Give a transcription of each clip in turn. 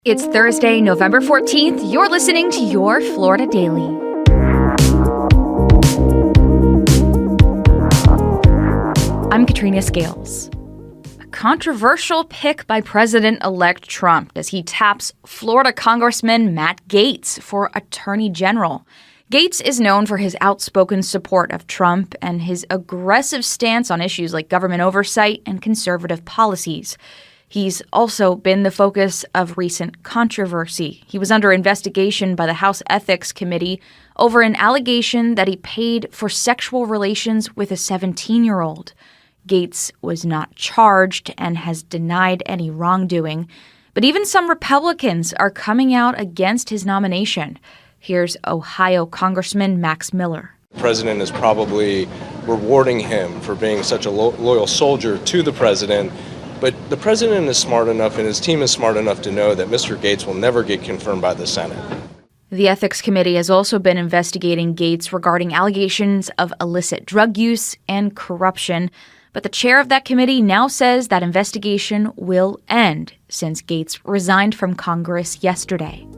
It's Thursday, November 14th. You're listening to your Florida Daily. I'm Katrina Scales. A controversial pick by President-elect Trump as he taps Florida Congressman Matt Gaetz for Attorney General. Gaetz is known for his outspoken support of Trump and his aggressive stance on issues like government oversight and conservative policies. He's also been the focus of recent controversy. He was under investigation by the House Ethics Committee over an allegation that he paid for sexual relations with a 17-year-old. Gaetz was not charged and has denied any wrongdoing. But even some Republicans are coming out against his nomination. Here's Ohio Congressman Max Miller. The president is probably rewarding him for being such a loyal soldier to the president. But the president is smart enough and his team is smart enough to know that Mr. Gaetz will never get confirmed by the Senate. The Ethics Committee has also been investigating Gaetz regarding allegations of illicit drug use and corruption. But the chair of that committee now says that investigation will end since Gaetz resigned from Congress yesterday.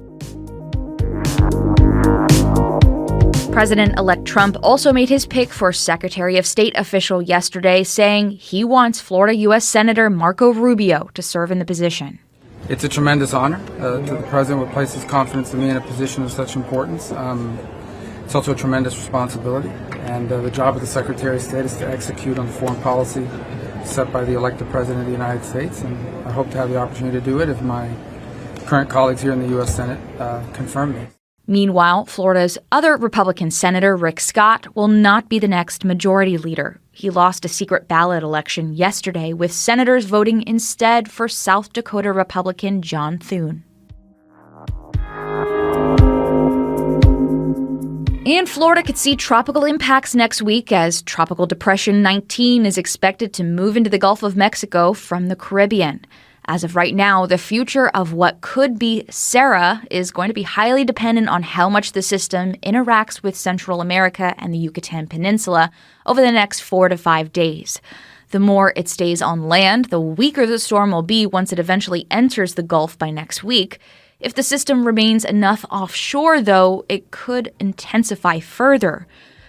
President-elect Trump also made his pick for Secretary of State official yesterday, saying he wants Florida U.S. Senator Marco Rubio to serve in the position. It's a tremendous honor that the president would place his confidence in me in a position of such importance. It's also a tremendous responsibility, and the job of the Secretary of State is to execute on the foreign policy set by the elected President of the United States, and I hope to have the opportunity to do it if my current colleagues here in the U.S. Senate confirm me. Meanwhile, Florida's other Republican Senator Rick Scott will not be the next majority leader. He lost a secret ballot election yesterday, with senators voting instead for South Dakota Republican John Thune. And Florida could see tropical impacts next week as Tropical Depression 19 is expected to move into the Gulf of Mexico from the Caribbean. As of right now, the future of what could be Sarah is going to be highly dependent on how much the system interacts with Central America and the Yucatan Peninsula over the next 4 to 5 days. The more it stays on land, the weaker the storm will be once it eventually enters the Gulf by next week. If the system remains enough offshore, though, it could intensify further.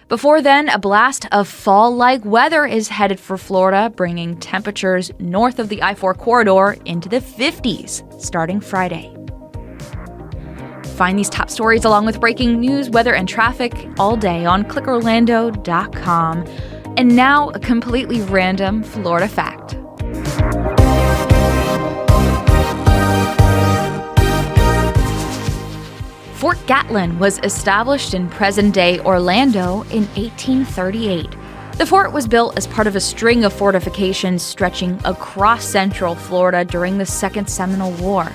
Before then, a blast of fall-like weather is headed for Florida, bringing temperatures north of the I-4 corridor into the 50s starting Friday. Find these top stories along with breaking news, weather, and traffic all day on clickorlando.com. And now, a completely random Florida fact. Fort Gatlin was established in present-day Orlando in 1838. The fort was built as part of a string of fortifications stretching across central Florida during the Second Seminole War.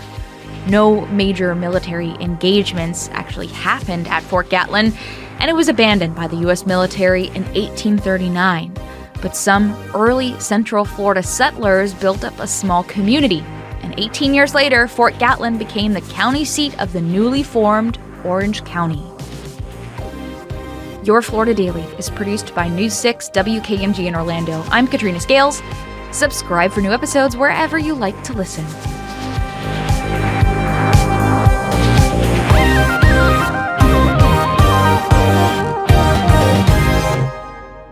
No major military engagements actually happened at Fort Gatlin, and it was abandoned by the U.S. military in 1839. But some early Central Florida settlers built up a small community. And 18 years later, Fort Gatlin became the county seat of the newly formed Orange County. Your Florida Daily is produced by News 6 WKMG in Orlando. I'm Katrina Scales. Subscribe for new episodes wherever you like to listen.